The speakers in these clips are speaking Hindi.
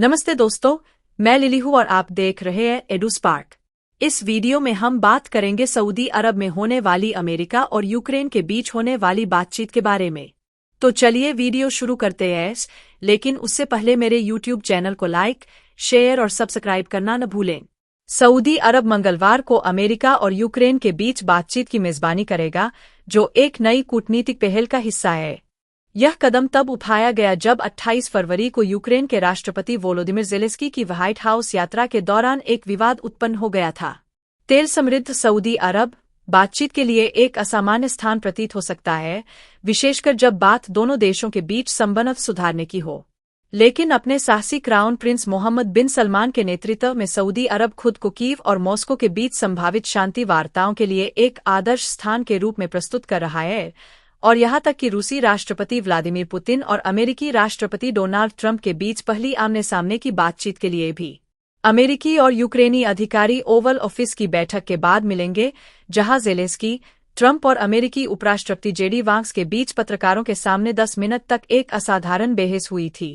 नमस्ते दोस्तों, मैं लिली हूँ और आप देख रहे हैं एडुस्पार्क। इस वीडियो में हम बात करेंगे सऊदी अरब में होने वाली अमेरिका और यूक्रेन के बीच होने वाली बातचीत के बारे में। तो चलिए वीडियो शुरू करते हैं, लेकिन उससे पहले मेरे यूट्यूब चैनल को लाइक, शेयर और सब्सक्राइब करना न भूलें। सऊदी अरब मंगलवार को अमेरिका और यूक्रेन के बीच बातचीत की मेजबानी करेगा, जो एक नई कूटनीतिक पहल का हिस्सा है। यह कदम तब उठाया गया जब 28 फरवरी को यूक्रेन के राष्ट्रपति वोलोदिमिर ज़ेलेंस्की की व्हाइट हाउस यात्रा के दौरान एक विवाद उत्पन्न हो गया था। तेल समृद्ध सऊदी अरब बातचीत के लिए एक असामान्य स्थान प्रतीत हो सकता है, विशेषकर जब बात दोनों देशों के बीच संबंध सुधारने की हो। लेकिन अपने साहसी क्राउन प्रिंस मोहम्मद बिन सलमान के नेतृत्व में सऊदी अरब खुद को कीव और मॉस्को के बीच संभावित शांति वार्ताओं के लिए एक आदर्श स्थान के रूप में प्रस्तुत कर रहा है, और यहाँ तक कि रूसी राष्ट्रपति व्लादिमीर पुतिन और अमेरिकी राष्ट्रपति डोनाल्ड ट्रंप के बीच पहली आमने सामने की बातचीत के लिए भी अमेरिकी और यूक्रेनी अधिकारी ओवल ऑफिस की बैठक के बाद मिलेंगे, जहां ज़ेलेंस्की, ट्रंप और अमेरिकी उपराष्ट्रपति जेडी वांस के बीच पत्रकारों के सामने 10 मिनट तक एक असाधारण बहस हुई थी।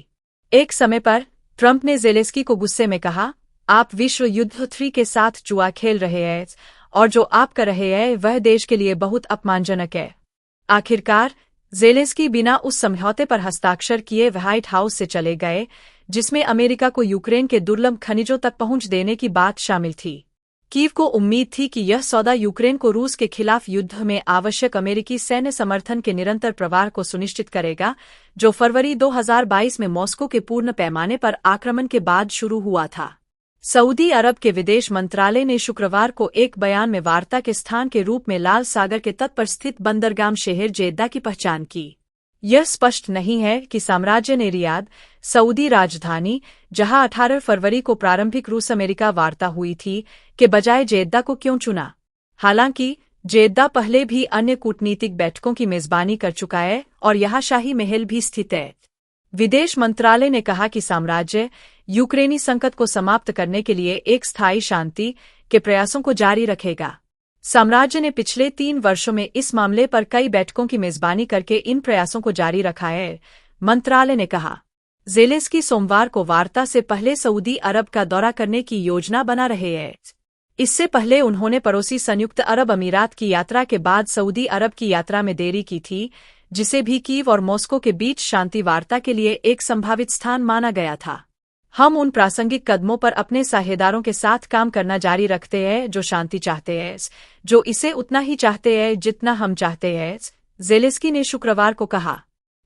एक समय पर ट्रंप ने ज़ेलेंस्की को गुस्से में कहा, आप विश्व युद्ध 3 के साथ जुआ खेल रहे हैं, और जो आप कर रहे हैं वह देश के लिए बहुत अपमानजनक है। आखिरकार ज़ेलेंस्की बिना उस समझौते पर हस्ताक्षर किए व्हाइट हाउस से चले गए, जिसमें अमेरिका को यूक्रेन के दुर्लभ खनिजों तक पहुंच देने की बात शामिल थी। कीव को उम्मीद थी कि यह सौदा यूक्रेन को रूस के खिलाफ युद्ध में आवश्यक अमेरिकी सैन्य समर्थन के निरंतर प्रवाह को सुनिश्चित करेगा, जो फरवरी 2022 में मॉस्को के पूर्ण पैमाने पर आक्रमण के बाद शुरू हुआ था। सऊदी अरब के विदेश मंत्रालय ने शुक्रवार को एक बयान में वार्ता के स्थान के रूप में लाल सागर के तट पर स्थित बंदरगाह शहर जेद्दा की पहचान की। यह स्पष्ट नहीं है कि साम्राज्य ने रियाद, सऊदी राजधानी, जहां 18 फरवरी को प्रारंभिक रूस अमेरिका वार्ता हुई थी, के बजाय जेद्दा को क्यों चुना। हालांकि जेद्दा पहले भी अन्य कूटनीतिक बैठकों की मेजबानी कर चुका है और यहाँ शाही महल भी स्थित है। विदेश मंत्रालय ने कहा कि साम्राज्य यूक्रेनी संकट को समाप्त करने के लिए एक स्थायी शांति के प्रयासों को जारी रखेगा। साम्राज्य ने पिछले 3 वर्षों में इस मामले पर कई बैठकों की मेजबानी करके इन प्रयासों को जारी रखा है, मंत्रालय ने कहा। ज़ेलेंस्की सोमवार को वार्ता से पहले सऊदी अरब का दौरा करने की योजना बना रहे हैं। इससे पहले उन्होंने पड़ोसी संयुक्त अरब अमीरात की यात्रा के बाद सऊदी अरब की यात्रा में देरी की थी, जिसे भी कीव और मॉस्को के बीच शांति वार्ता के लिए एक संभावित स्थान माना गया था। हम उन प्रासंगिक कदमों पर अपने साझेदारों के साथ काम करना जारी रखते हैं जो शांति चाहते हैं, जो इसे उतना ही चाहते हैं जितना हम चाहते हैं, ज़ेलेंस्की ने शुक्रवार को कहा।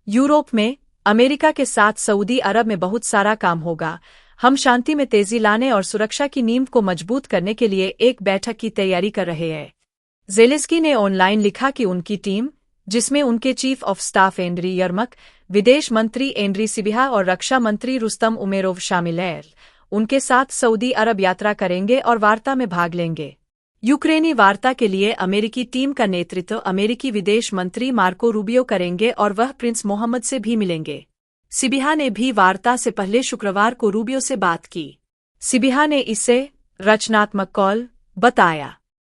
यूरोप में अमेरिका के साथ सऊदी अरब में बहुत सारा काम होगा। हम शांति में तेजी लाने और सुरक्षा की नींव को मजबूत करने के लिए एक बैठक की तैयारी कर रहे हैं। ज़ेलेंस्की ने ऑनलाइन लिखा कि उनकी टीम, जिसमें उनके चीफ ऑफ स्टाफ एंड्री यर्मक, विदेश मंत्री एंड्री सिबिहा और रक्षा मंत्री रुस्तम उमेरोव शामिल हैं, उनके साथ सऊदी अरब यात्रा करेंगे और वार्ता में भाग लेंगे। यूक्रेनी वार्ता के लिए अमेरिकी टीम का नेतृत्व अमेरिकी विदेश मंत्री मार्को रूबियो करेंगे और वह प्रिंस मोहम्मद से भी मिलेंगे। सिबिहा ने भी वार्ता से पहले शुक्रवार को रूबियो से बात की। सिबिहा ने इसे रचनात्मक कॉल बताया।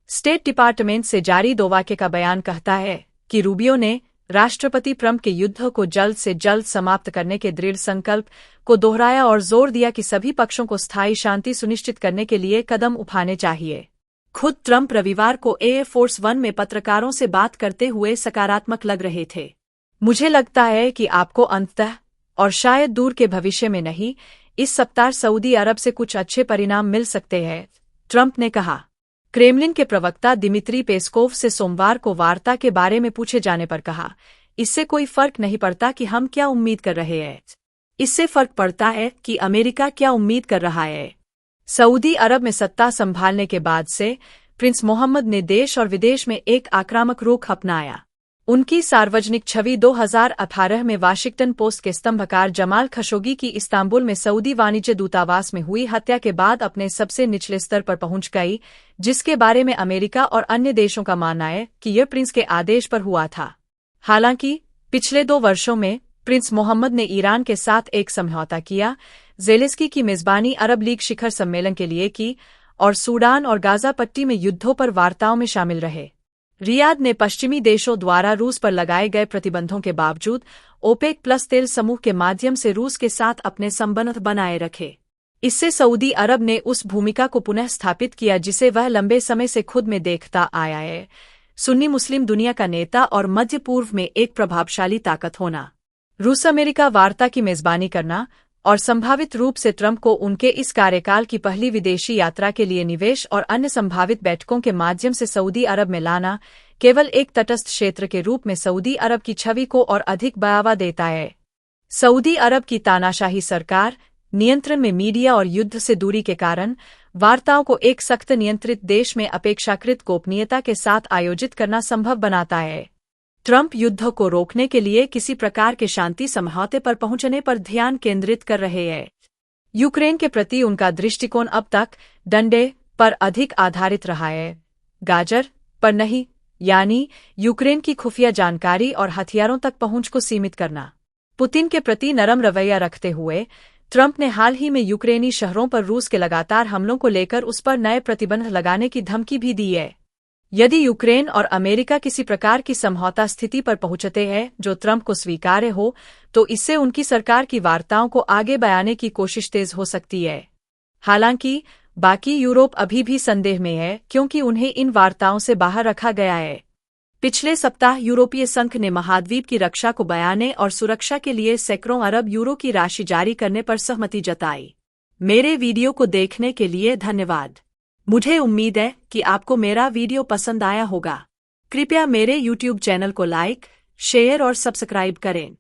स्टेट डिपार्टमेंट से जारी 2 वाक्य का बयान कहता है कि रूबियो ने राष्ट्रपति ट्रंप के युद्ध को जल्द से जल्द समाप्त करने के दृढ़ संकल्प को दोहराया और जोर दिया कि सभी पक्षों को स्थायी शांति सुनिश्चित करने के लिए कदम उठाने चाहिए। खुद ट्रंप रविवार को एयर फोर्स 1 में पत्रकारों से बात करते हुए सकारात्मक लग रहे थे। मुझे लगता है कि आपको अंततः, और शायद दूर के भविष्य में नहीं, इस सप्ताह सऊदी अरब से कुछ अच्छे परिणाम मिल सकते हैं, ट्रंप ने कहा। क्रेमलिन के प्रवक्ता दिमित्री पेस्कोव से सोमवार को वार्ता के बारे में पूछे जाने पर कहा, इससे कोई फर्क नहीं पड़ता कि हम क्या उम्मीद कर रहे हैं। इससे फर्क पड़ता है कि अमेरिका क्या उम्मीद कर रहा है। सऊदी अरब में सत्ता संभालने के बाद से प्रिंस मोहम्मद ने देश और विदेश में एक आक्रामक रुख अपनाया। उनकी सार्वजनिक छवि 2018 में वाशिंगटन पोस्ट के स्तंभकार जमाल खशोगी की इस्तांबुल में सऊदी वाणिज्य दूतावास में हुई हत्या के बाद अपने सबसे निचले स्तर पर पहुंच गई, जिसके बारे में अमेरिका और अन्य देशों का मानना है कि यह प्रिंस के आदेश पर हुआ था। हालांकि पिछले 2 वर्षों में प्रिंस मोहम्मद ने ईरान के साथ एक समझौता किया, ज़ेलेंस्की की मेजबानी अरब लीग शिखर सम्मेलन के लिए की, और सूडान और गाजा पट्टी में युद्धों पर वार्ताओं में शामिल रहे। रियाद ने पश्चिमी देशों द्वारा रूस पर लगाए गए प्रतिबंधों के बावजूद ओपेक प्लस तेल समूह के माध्यम से रूस के साथ अपने संबंध बनाए रखे। इससे सऊदी अरब ने उस भूमिका को पुनः स्थापित किया जिसे वह लंबे समय से खुद में देखता आया है, सुन्नी मुस्लिम दुनिया का नेता और मध्य पूर्व में एक प्रभावशाली ताकत होना। रूस अमेरिका वार्ता की मेजबानी करना और संभावित रूप से ट्रंप को उनके इस कार्यकाल की पहली विदेशी यात्रा के लिए निवेश और अन्य संभावित बैठकों के माध्यम से सऊदी अरब में लाना केवल एक तटस्थ क्षेत्र के रूप में सऊदी अरब की छवि को और अधिक बढ़ावा देता है। सऊदी अरब की तानाशाही सरकार, नियंत्रण में मीडिया और युद्ध से दूरी के कारण वार्ताओं को एक सख्त नियंत्रित देश में अपेक्षाकृत गोपनीयता के साथ आयोजित करना संभव बनाता है। ट्रंप युद्ध को रोकने के लिए किसी प्रकार के शांति समझौते पर पहुंचने पर ध्यान केंद्रित कर रहे हैं। यूक्रेन के प्रति उनका दृष्टिकोण अब तक डंडे पर अधिक आधारित रहा है, गाजर पर नहीं, यानी यूक्रेन की खुफिया जानकारी और हथियारों तक पहुंच को सीमित करना। पुतिन के प्रति नरम रवैया रखते हुए ट्रंप ने हाल ही में यूक्रेनी शहरों पर रूस के लगातार हमलों को लेकर उस पर नए प्रतिबंध लगाने की धमकी भी दी है। यदि यूक्रेन और अमेरिका किसी प्रकार की समझौता स्थिति पर पहुंचते हैं जो ट्रंप को स्वीकार्य हो, तो इससे उनकी सरकार की वार्ताओं को आगे बढ़ाने की कोशिश तेज हो सकती है। हालांकि बाकी यूरोप अभी भी संदेह में है क्योंकि उन्हें इन वार्ताओं से बाहर रखा गया है। पिछले सप्ताह यूरोपीय संघ ने महाद्वीप की रक्षा को बढ़ाने और सुरक्षा के लिए सैकड़ों अरब यूरो की राशि जारी करने पर सहमति जताई। मेरे वीडियो को देखने के लिए धन्यवाद। मुझे उम्मीद है कि आपको मेरा वीडियो पसंद आया होगा। कृपया मेरे YouTube चैनल को लाइक, शेयर और सब्सक्राइब करें।